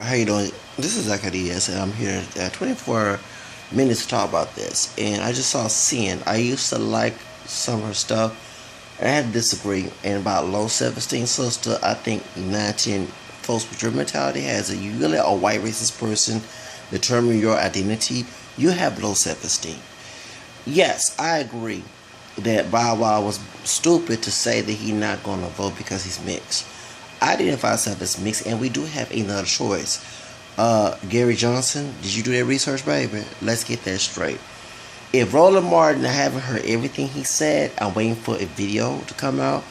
How you doing? This is Zacchaeus, and I'm here at 24 minutes to talk about this. And I just saw Sin. I used to like some of her stuff. I had to disagree. And about low self-esteem, sister, I think 19 folks with your mentality has it. You really a white racist person, determine your identity. You have low self-esteem. Yes, I agree that Bow Wow was stupid to say that he's not going to vote because he's mixed. I identify myself as mixed, and we do have another choice. Gary Johnson, did you do that research, baby? Let's get that straight. If Roland Martin, I haven't heard everything he said, I'm waiting for a video to come out.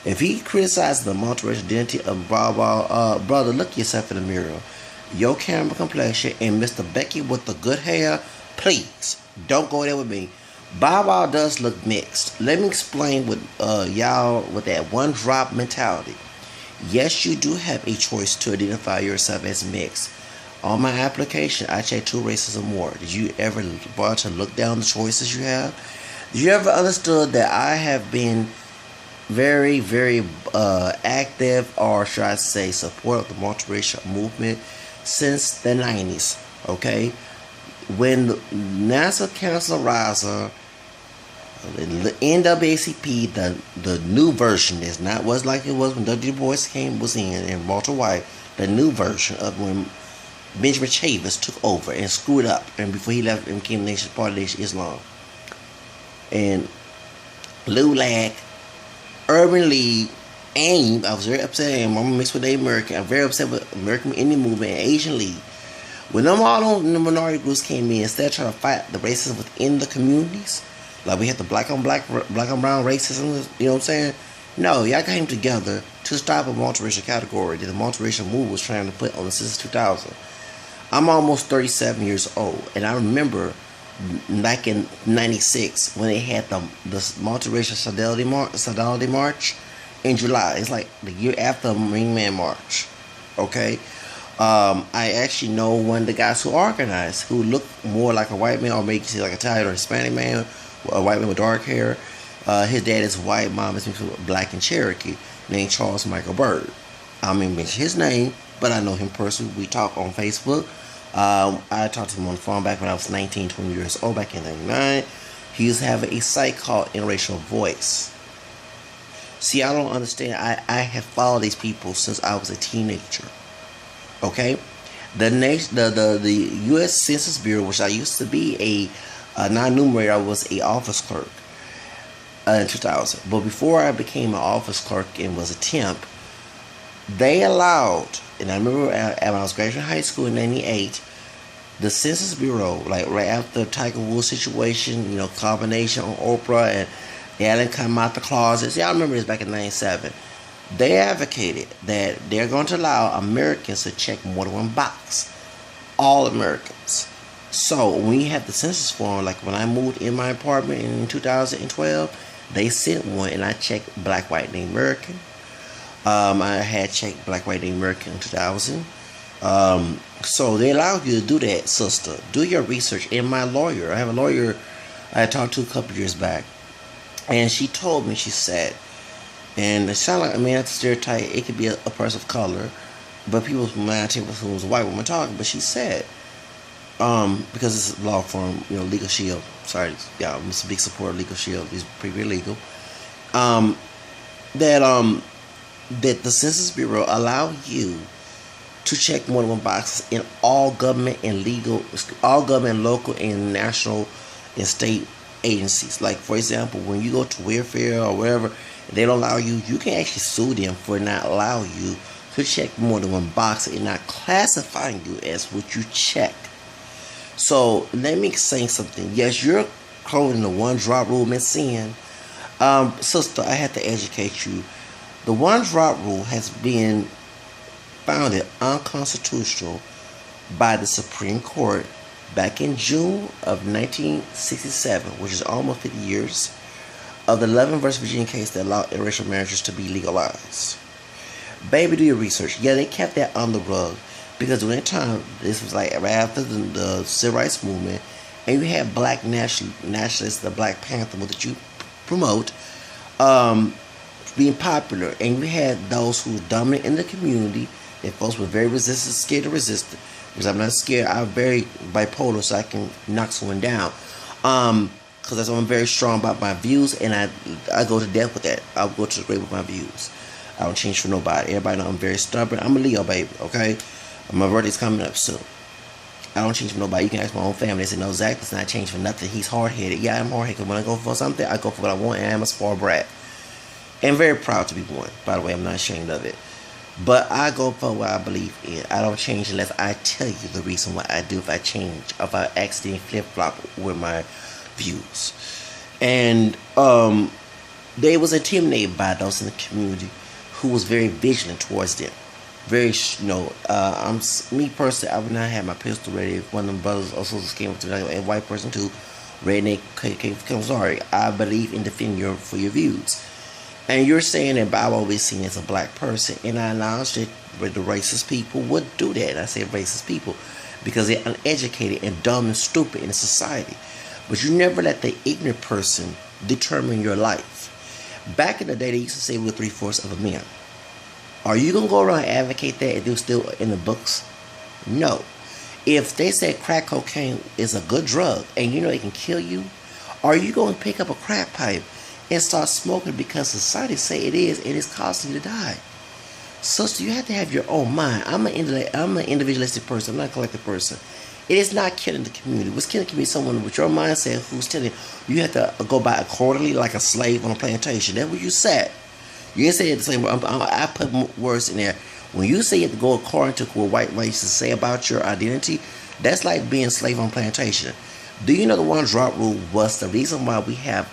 If he criticizes the multiracial identity of Bow Wow, brother, look yourself in the mirror. Your camera complexion and Mr. Becky with the good hair, please don't go there with me. Bow Wow does look mixed. Let me explain with y'all with that one drop mentality. Yes, you do have a choice to identify yourself as mixed. On my application, I check two races or more. Did you ever bother to look down the choices you have? Did you ever understood that I have been very, very active, or should I say, support of the multiracial movement since the 90s? Okay, when the NASA Council Riser, the NAACP, the new version is not was like it was when W. Du Bois was in and Walter White. The new version of when Benjamin Chavis took over and screwed up, and before he left and became nation part of Nation Islam, and LULAC, Urban League, AIM. I was very upset. I'm mixed with the American. I'm very upset with American Indian Movement and Asian League. When them all the minority groups came in, instead of trying to fight the racism within the communities, like we had the black on brown racism, you know what I'm saying? No, y'all came together to stop a multiracial category that the multiracial movement was trying to put on the since 2000. I'm almost 37 years old, and I remember back in '96 when they had the multiracial solidarity march in July. It's like the year after Marine Man March. Okay, I actually know one of the guys who organized, who looked more like a white man, or maybe you see like a Italian or Hispanic man, a white man with dark hair. His dad is white, mom is mixed with black and Cherokee, named Charles Michael Bird. I mean, mention his name, but I know him personally. We talk on Facebook. I talked to him on the phone back when I was 19, 20 years old, back in '99. He used to have a site called Interracial Voice. See, I don't understand. I have followed these people since I was a teenager. Okay, the U.S. Census Bureau, which I used to be a non-numerator, I was a office clerk in 2000. But before I became an office clerk and was a temp, they allowed, and I remember when I was graduating high school in '98, the Census Bureau, like right after the Tiger Woods situation, combination on Oprah and Ellen come out the closets. Yeah, I remember this back in '97. They advocated that they're going to allow Americans to check more than one box. All Americans. So when you have the census form, like when I moved in my apartment in 2012, they sent one and I checked black, white, Native American. I had checked black, white, Native American in 2000. So they allow you to do that, sister. Do your research. And my lawyer, I have a lawyer I talked to a couple years back, and she told me, she said, and it sounded like, I mean, that's a stereotype. It could be a person of color, but people's mind take who was a white woman talking. But she said, because it's a law firm, Legal Shield. Sorry, yeah, I'm a big supporter of Legal Shield. It's pretty legal. That that the Census Bureau allow you to check more than one box in all government and all government, local and national and state agencies. Like, for example, when you go to welfare or wherever, they don't allow you, you can actually sue them for not allowing you to check more than one box and not classifying you as what you check. So let me say something. Yes, you're quoting the one drop rule, Miss Sin. Sister, I have to educate you. The one drop rule has been founded unconstitutional by the Supreme Court back in June of 1967, which is almost 50 years, of the 11 versus Virginia case that allowed interracial marriages to be legalized. Baby, do your research. Yeah, they kept that on the rug because during that time, this was like right after the civil rights movement, and you had black nationalists, the Black Panther that you promote, being popular, and you had those who were dominant in the community If folks were very resistant, scared to resist it, because I'm not scared. I'm very bipolar, so I can knock someone down. Because that's why I'm very strong about my views, and I go to death with that. I'll go to the grave with my views. I don't change for nobody. Everybody know I'm very stubborn. I'm a Leo, baby. Okay, my birthday's coming up soon. I don't change for nobody. You can ask my own family. They say, no, Zach does not change for nothing. He's hard-headed. Yeah, I'm hard-headed. Because when I go for something, I go for what I want, and I'm a spoiled brat. And very proud to be one. By the way, I'm not ashamed of it. But I go for what I believe in. I don't change unless I tell you the reason why I do. If I change, if I accidentally flip-flop with my views. And they was intimidated by those in the community who was very vigilant towards them. Very, I'm me personally. I would not have my pistol ready if one of them brothers or sisters came up to me, a white person too, redneck. I'm sorry. I believe in defending your views, and you're saying that I've always seen as a black person, and I acknowledge that the racist people would do that. And I say racist people because they're uneducated and dumb and stupid in a society. But you never let the ignorant person determine your life. Back in the day, they used to say we're 3/4 of a man. Are you going to go around and advocate that if they're still in the books? No. If they say crack cocaine is a good drug and you know it can kill you, are you going to pick up a crack pipe and start smoking because society say it is and it's causing you to die? Sister, you have to have your own mind. I'm an individualistic person. I'm not a collective person. It is not killing the community. What's killing the community is someone with your mindset who's telling you have to go by accordingly like a slave on a plantation. That's what you said. You didn't say it the same way. I put words in there. When you say you have to go according to what white races say about your identity, that's like being a slave on a plantation. Do you know the one drop rule was the reason why we have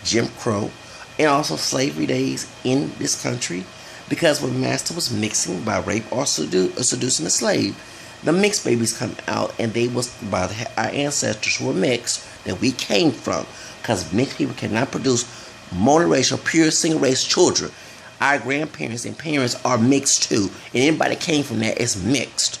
Jim Crow and also slavery days in this country? Because when master was mixing by rape or seducing a slave, the mixed babies come out and they was by our ancestors were mixed that we came from. Because mixed people cannot produce multiracial, pure single race children. Our grandparents and parents are mixed too, and anybody that came from that is mixed.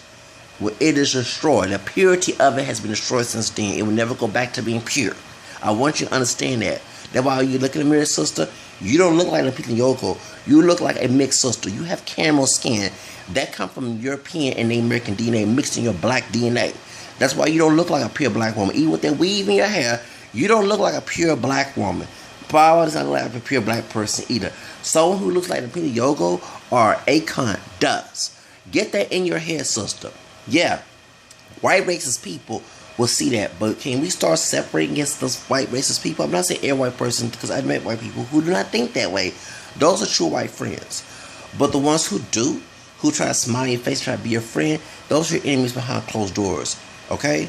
Well, it is destroyed. The purity of it has been destroyed since then. It will never go back to being pure. I want you to understand that. That's why you look in the mirror, sister, you don't look like a Pika Yoko. You look like a mixed sister. You have caramel skin. That come from European and American DNA mixed in your black DNA. That's why you don't look like a pure black woman. Even with that weave in your hair, you don't look like a pure black woman. Power does not look like a pure black person either. Someone who looks like a Pika Yoko or Akon does. Get that in your head, sister. Yeah, white racist people will see that, but can we start separating against those white racist people? I'm not saying every white person, because I've met white people who do not think that way. Those are true white friends. But the ones who do, who try to smile in your face, try to be your friend, those are your enemies behind closed doors. Okay?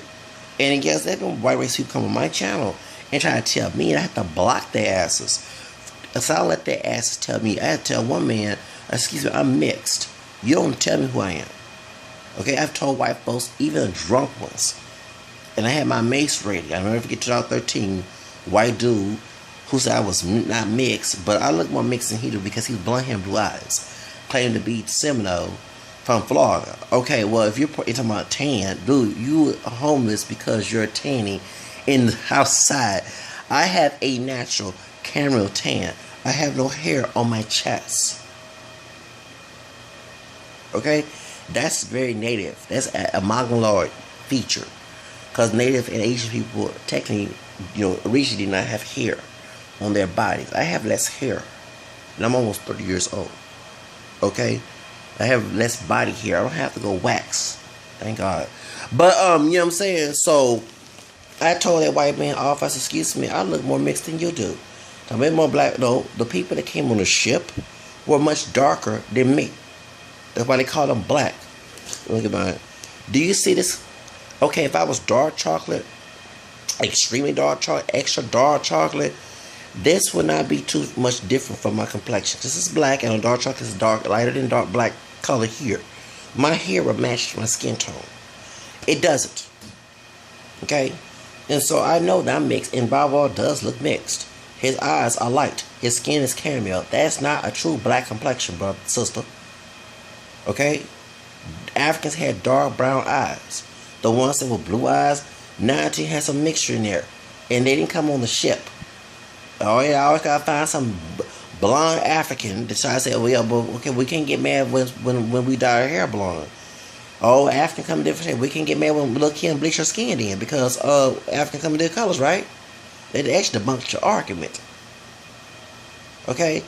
And yes, there have been white racist people come on my channel and try to tell me, and I have to block their asses. So I let their asses tell me. I had to tell one man, excuse me, I'm mixed. You don't tell me who I am. Okay, I've told white folks, even drunk ones. And I had my mace ready. I never forget 2013, white dude who said I was not mixed, but I look more mixed than he did because he was blonde hair and blue eyes, claiming to be Seminole from Florida. Okay, well, if you're talking about tan, dude, you are homeless because you're tanning in the outside. I have a natural caramel tan. I have no hair on my chest. Okay? That's very native. That's a mongoloid feature. Because native and Asian people technically, originally did not have hair on their bodies. I have less hair. And I'm almost 30 years old. Okay? I have less body hair. I don't have to go wax. Thank God. But, you know what I'm saying? So, I told that white man off. I said, excuse me, I look more mixed than you do. I'm a bit more black. No, the people that came on the ship were much darker than me. That's why they call them black. Look at mine. Do you see this? Okay, if I was dark chocolate, extremely dark chocolate, extra dark chocolate, this would not be too much different from my complexion. This is black, and a dark chocolate is dark, lighter than dark black color here. My hair would match my skin tone. It doesn't. Okay? And so I know that I'm mixed, and Bob does look mixed. His eyes are light. His skin is caramel. That's not a true black complexion, brother, sister. Okay? Africans had dark brown eyes. The ones that were blue eyes, 19 had some mixture in there. And they didn't come on the ship. Oh yeah, I always gotta find some Blonde African decide to say, "Oh yeah, but okay, we can't get mad when we dye our hair blonde." Oh, African come in different shades. We can't get mad when little Kim bleach her skin in because African come in different colors, right? It actually debunked your argument. Okay,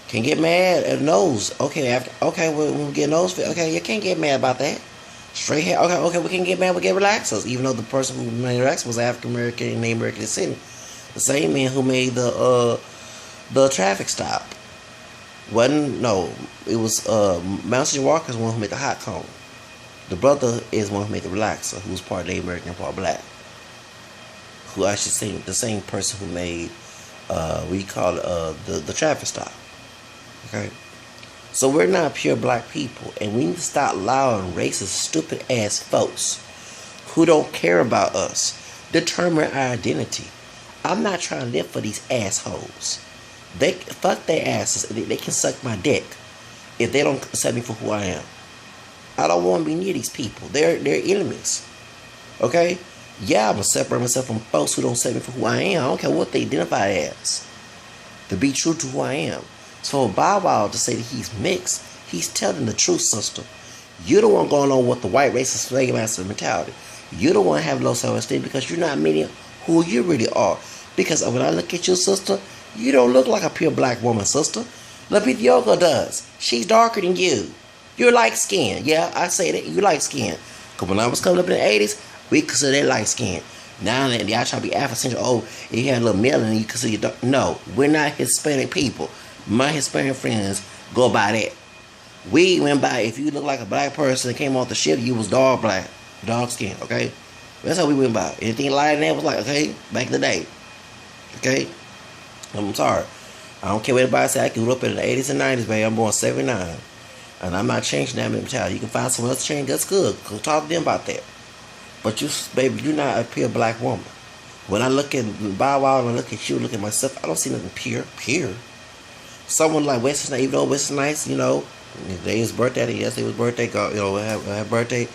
can get mad at nose. Okay, okay, when we get nose fit, okay, you can't get mad about that. Straight hair. Okay, okay, we can get mad. We get relaxers, even though the person who made relaxers was African American and named American descent. The same man who made the traffic stop. Wasn't no, it was Mountain Walker's one who made the hot cone. The brother is one who made the relaxer, who was part Native American and part black. Who actually seen the same person who made we call it the traffic stop. Okay, so we're not pure black people, and we need to stop allowing racist, stupid ass folks who don't care about us determine our identity. I'm not trying to live for these assholes. They fuck their asses. They can suck my dick if they don't accept me for who I am. I don't want to be near these people. They're enemies. Okay? Yeah, I'm gonna separate myself from folks who don't accept me for who I am. I don't care what they identify as. To be true to who I am. So for Bow Wow to say that he's mixed, he's telling the truth, sister. You're the one going on with the white racist slave master mentality. You're the one having low self-esteem because you're not meeting who you really are. Because when I look at your sister, you don't look like a pure black woman, sister. Lapithioka does. She's darker than you. You're light skinned. Yeah, I say that. You light skinned. Because when I was coming up in the 80s, we consider that light skinned. Now that y'all try to be Afrocentric, oh, if you had a little melanin, you consider you dark. No, we're not Hispanic people. My Hispanic friends go by that. We went by, if you look like a black person that came off the ship, you was dark black, dark skin, okay? That's how we went by. Anything lighter than that was like, okay, back in the day. Okay? I'm sorry. I don't care what anybody say. I grew up in the 80s and 90s, baby. I'm born 79. And I'm not changing that mentality. You can find someone else to change. That's good. Go talk to them about that. But you, baby, you're not a pure black woman. When I look at Bow Wow and I look at you, look at myself, I don't see nothing pure. Someone like Wesley Snipes, even though Wesley Snipes, you know, today his birthday, yesterday was birthday, you know, have birthday.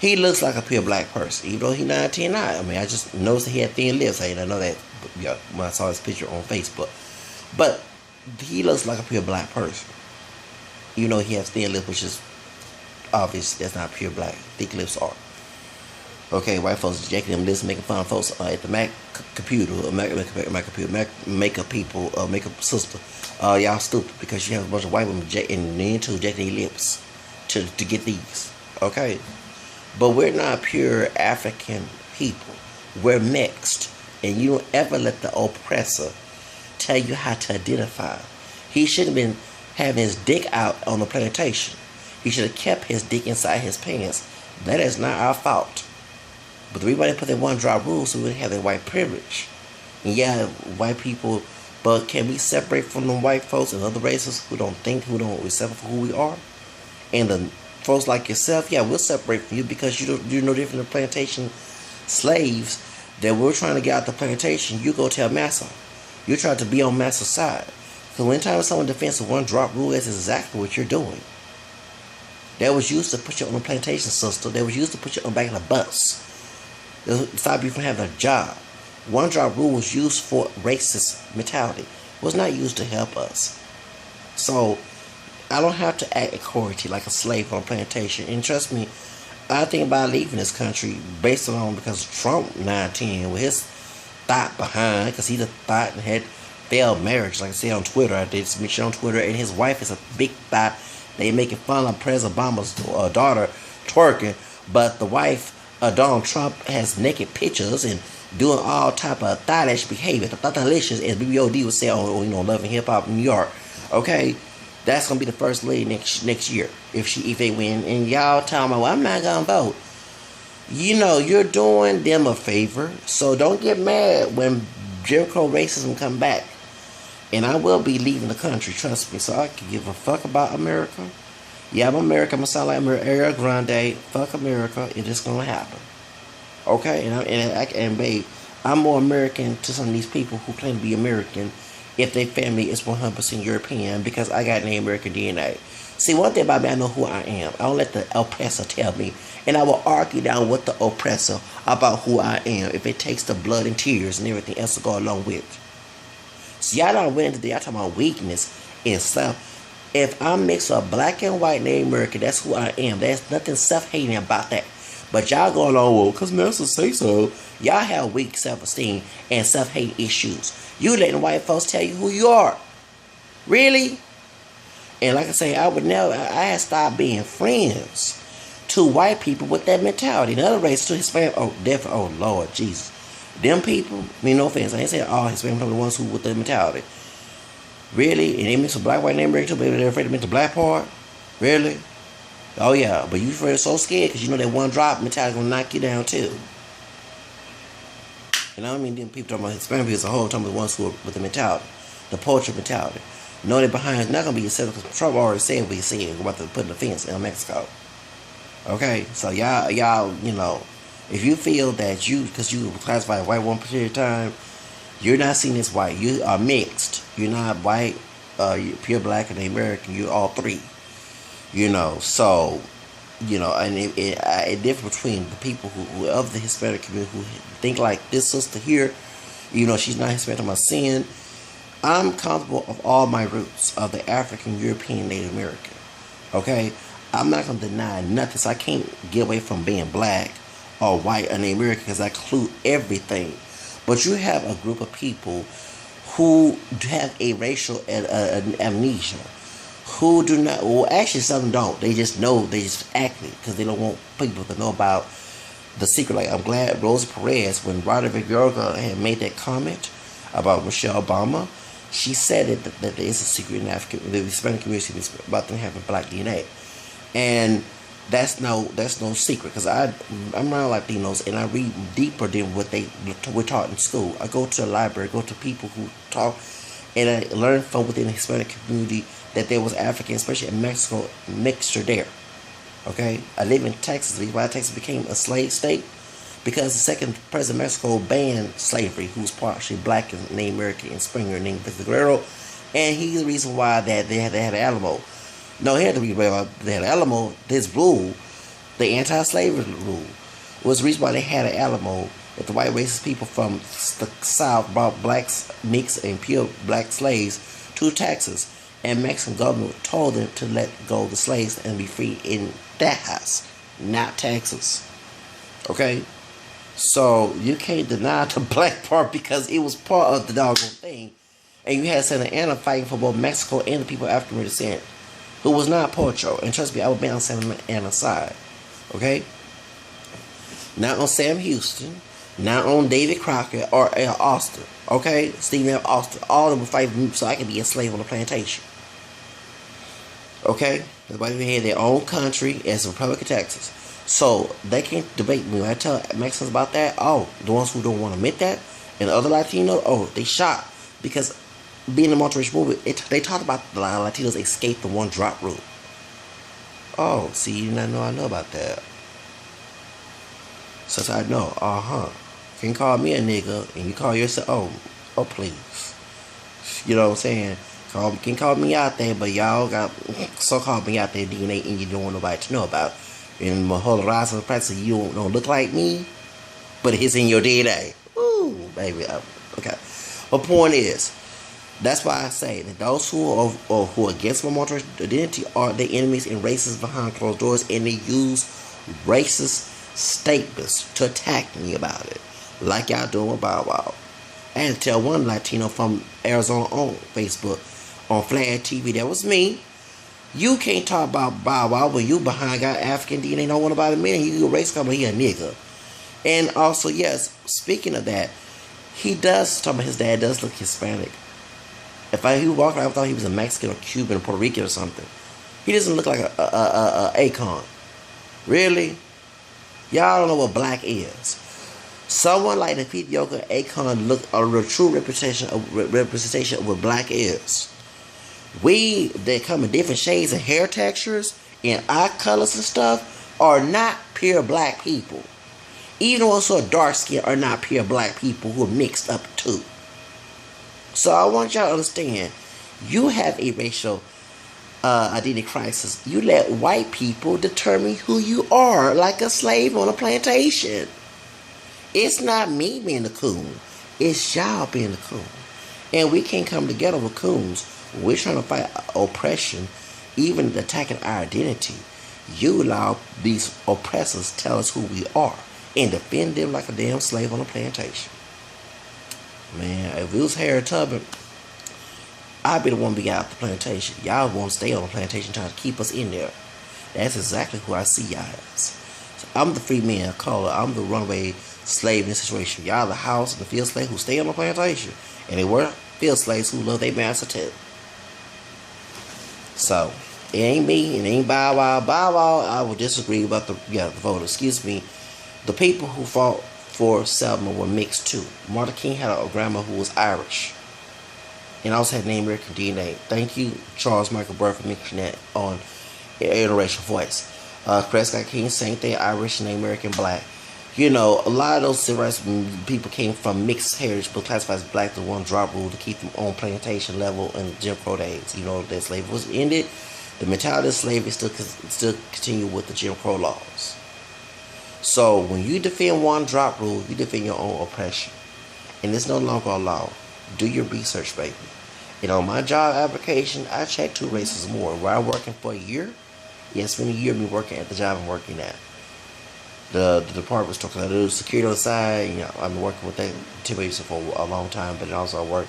He looks like a pure black person, even though he's 19 now. I mean, I just noticed that he had thin lips. I didn't know that when I saw his picture on Facebook. But he looks like a pure black person. You know, he has thin lips, which is obvious. That's not pure black. Thick lips are. Okay, white folks jacking them lips, making fun of folks at the Mac computer, Mac computer, makeup people, makeup sister. Y'all stupid because you have a bunch of white women and men too jacking their lips to get these. Okay, but we're not pure African people. We're mixed, and you don't ever let the oppressor tell you how to identify. He shouldn't have been having his dick out on the plantation. He should have kept his dick inside his pants. That is not our fault. But the reason why they put that one drop rule so we would have that white privilege. And yeah, white people, but can we separate from the white folks and other races who don't think, who don't accept for who we are? And the folks like yourself, yeah, we'll separate from you because you're no different than plantation slaves that we're trying to get out the plantation. You go tell massa. You're trying to be on massa's side. So anytime someone defends the one drop rule, that's exactly what you're doing. That was used to put you on the plantation, sister. That was used to put you on the back of the bus. Stop you from having a job. One drop rule was used for racist mentality. It was not used to help us. So I don't have to act accordingly like a slave on a plantation. And trust me, I think about leaving this country based on because Trump 19 with his thought behind, because he the thought and had failed marriage, like I said on Twitter. I did some shit on Twitter, and his wife is a big thought. They making fun of President Obama's daughter twerking, but the wife, Donald Trump, has naked pictures and doing all type of thottish behavior, thottalicious, as BBOD would say on Love and Hip Hop in New York. Okay, that's gonna be the first lady next year if they win. And y'all tell me, well, I'm not gonna vote. You know, you're doing them a favor, so don't get mad when Jim Crow racism come back. And I will be leaving the country, trust me, so I can give a fuck about America. Yeah, I'm America. I'm gonna sound like Ariana Grande. Fuck America. It is gonna happen. Okay, and babe, I'm more American to some of these people who claim to be American if their family is 100% European because I got an American DNA. See, one thing about me, I know who I am. I don't let the oppressor tell me, and I will argue down with the oppressor about who I am if it takes the blood and tears and everything else to go along with. So y'all don't went into y'all talking about weakness and stuff. If I'm mixed up black and white Native American, that's who I am. There's nothing self-hating about that. But y'all going on, well, because Nelson say so. Y'all have weak self-esteem and self-hate issues. You letting white folks tell you who you are. Really? And like I say, I had stopped being friends to white people with that mentality. The other race to Hispanic, oh, definitely, oh, Lord, Jesus. Them people, I mean, no offense, I ain't saying all Hispanic people are the ones who with the mentality. Really? And they mix a black, white, name too, but they're afraid to mix the black part? Really? Oh, yeah, but you so scared because you know that one drop mentality gonna knock you down, too. And I don't mean them people talking about Hispanic people as a whole, talking about the ones who are with the mentality, the poetry mentality. Know that behind it's not gonna be yourself because Trump already said what he said about to put the fence in Mexico. Okay, so y'all, you know, if you feel that because you classify a white one particular time, you're not seen as white. You are mixed. You're not white, you're pure black and American. You're all three. You know, so, you know, and it differs between the people who of the Hispanic community who think like this sister here, you know, she's not Hispanic, I'm a sin. I'm comfortable of all my roots of the African, European, Native American. Okay? I'm not going to deny nothing. So I can't get away from being black or white or Native American because I include everything. But you have a group of people who have a racial amnesia. Who do not, well, actually some don't. They just know, they just act it because they don't want people to know about the secret. Like, I'm glad Rosa Perez, when Roderick Yorga had made that comment about Michelle Obama, she said that there is a secret in Africa, the Hispanic community is about them having black DNA. And that's no secret because I'm around Latinos and I read deeper than what we're taught in school. I go to the library, go to people who talk, and I learn from within the Hispanic community that there was African, especially in Mexico, mixture there. Okay? I live in Texas. The reason why Texas became a slave state, because the second president of Mexico banned slavery, who was partially black and Native American and Springer named Victor Guerrero, and he's the reason why that they had Alamo. No, he had to be they had Alamo. This rule, the anti-slavery rule, was the reason why they had an Alamo. That the white racist people from the South brought blacks, mixed and pure black slaves to Texas, and Mexican government told them to let go of the slaves and be free in that house, not Texas. Okay? So you can't deny the black part because it was part of the doggone thing. And you had Santa Anna fighting for both Mexico and the people of African descent, who was not Pocho. And trust me, I would be on Santa Anna's side. Okay? Not on Sam Houston, not on David Crockett or Austin. Okay? Stephen F. Austin. All of them were fighting so I could be a slave on the plantation. Okay? Everybody had their own country as the Republic of Texas. So they can't debate me. When I tell Mexicans about that, oh, the ones who don't want to admit that, and the other Latinos, oh, they shocked. Because being in the multiracial movement, they talk about the Latinos escape the one drop rule. Oh, see, you did not know I know about that. Since I know, you can call me a nigga, and you call yourself, oh, please. You know what I'm saying? You can call me out there, but y'all got so-called me out there DNA, and you don't want nobody to know about. In my whole rise of practice, you don't look like me, but it's in your DNA. Ooh, baby. Okay. But point is, that's why I say that those who are against my multiracial identity are the enemies and racists behind closed doors, and they use racist statements to attack me about it, like y'all doing with Bow Wow. I had to tell one Latino from Arizona on Facebook, on Flag TV, that was me. You can't talk about Bow Wow when you behind got African DNA, don't want about a minute. You a race company, he a nigga. And also, yes, speaking of that, he does talk about his dad does look Hispanic. If he walked around, I thought he was a Mexican or Cuban or Puerto Rican or something. He doesn't look like a Akon. Really? Y'all don't know what black is. Someone like the Pete Yoka Akon look a true representation of what black is. We that come in different shades and hair textures and eye colors and stuff are not pure black people. Even those who are dark skinned are not pure black people who are mixed up too. So I want y'all to understand, you have a racial identity crisis. You let white people determine who you are like a slave on a plantation. It's not me being the coon. It's y'all being the coon. And we can't come together with coons. We're trying to fight oppression, even attacking our identity. You allow these oppressors tell us who we are and defend them like a damn slave on a plantation. Man, if it was Harriet Tubman, I'd be the one to be out the plantation. Y'all want to stay on the plantation trying to keep us in there. That's exactly who I see y'all as. So I'm the free man of color. I'm the runaway slave in this situation. Y'all the house and the field slave who stay on the plantation. And they were field slaves who love their master too. So, it ain't me, it ain't Bow Wow. Bow Wow, I would disagree about the vote. Excuse me. The people who fought for Selma were mixed too. Martin King had a grandma who was Irish. And also had Native American DNA. Thank you, Charles Michael Burr, for mentioning that on Interracial Voice. Prescott King, same thing, Irish, Native American, Black. You know, a lot of those civil rights people came from mixed heritage, but classified as Black. The one drop rule to keep them on plantation level in Jim Crow days. You know, that slavery was ended. The mentality of slavery still continue with the Jim Crow laws. So when you defend one drop rule, you defend your own oppression. And it's no longer a law. Do your research, baby. And on my job application, I check 2 races more. Where I'm working for a year, it's been a year of me working at the job I'm working at. The department store, because I do security on the side. You know, I've been working with that agency for a long time, but also I work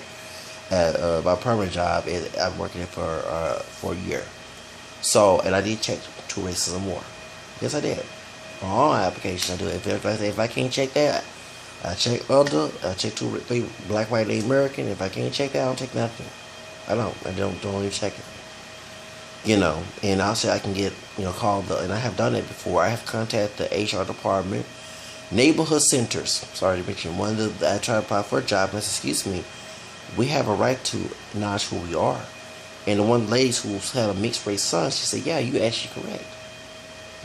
at my permanent job. I'm working it for a year. So, and I did check 2 races or more. Yes, I did. On all applications, I do. If I can't check that, I check other. I check 2, 3 Black, white, Native American. If I can't check that, I don't take nothing. I don't even check it. You know, and also I can get, called and I have done it before. I have contacted the HR department, neighborhood centers. Sorry to mention one of I tried to apply for a job, and I said, excuse me, we have a right to acknowledge who we are. And the one lady who had a mixed race son, she said, yeah, you actually correct.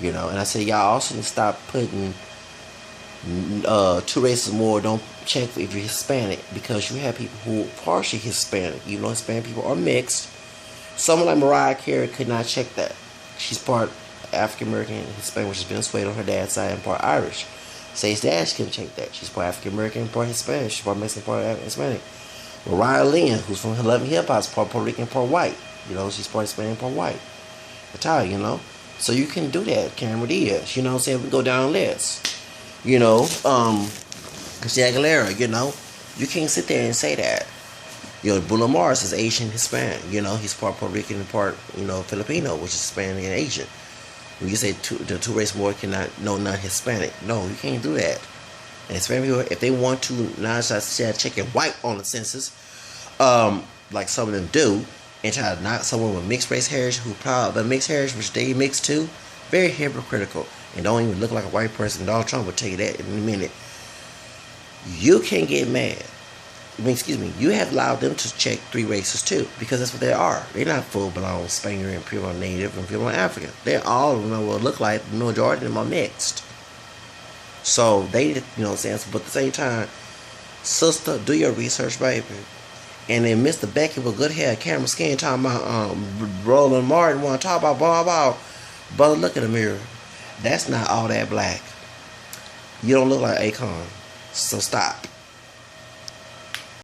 And I said, y'all also need to stop putting 2 races more. Don't check if you're Hispanic, because you have people who are partially Hispanic. Hispanic people are mixed. Someone like Mariah Carey could not check that. She's part African American and Hispanic, which is Venezuelan on her dad's side, and part Irish. Say's dad, she couldn't check that. She's part African American and part Hispanic. She's part Mexican, part Hispanic. Mariah Lynn, who's from Love and Hip Hop, is part Puerto Rican, part white. She's part Hispanic, part white. Italian, So you can do that. Cameron Diaz, we go down the list. Christina Aguilera, you can't sit there and say that. Bruno Mars is Asian Hispanic. He's part Puerto Rican and part, Filipino, which is Hispanic and Asian. When you say the 2 race more cannot, non-Hispanic. No, you can't do that. And Hispanic people, if they want to, not checking white on the census, like some of them do, and try to knock someone with mixed race heritage who proud of the mixed heritage, which they mixed too, very hypocritical, and don't even look like a white person. Donald Trump will tell you that in a minute. You can't get mad. You have allowed them to check 3 races too, because that's what they are. They're not full-blown Spaniard and pure Native and pure African. They're all, what look like, the majority of them are mixed. So they, but at the same time, sister, do your research, baby. And then Mr. Becky with good hair, camera skin, talking about Roland Martin, want to talk about blah blah. Brother, look in the mirror. That's not all that black. You don't look like Akon, so stop.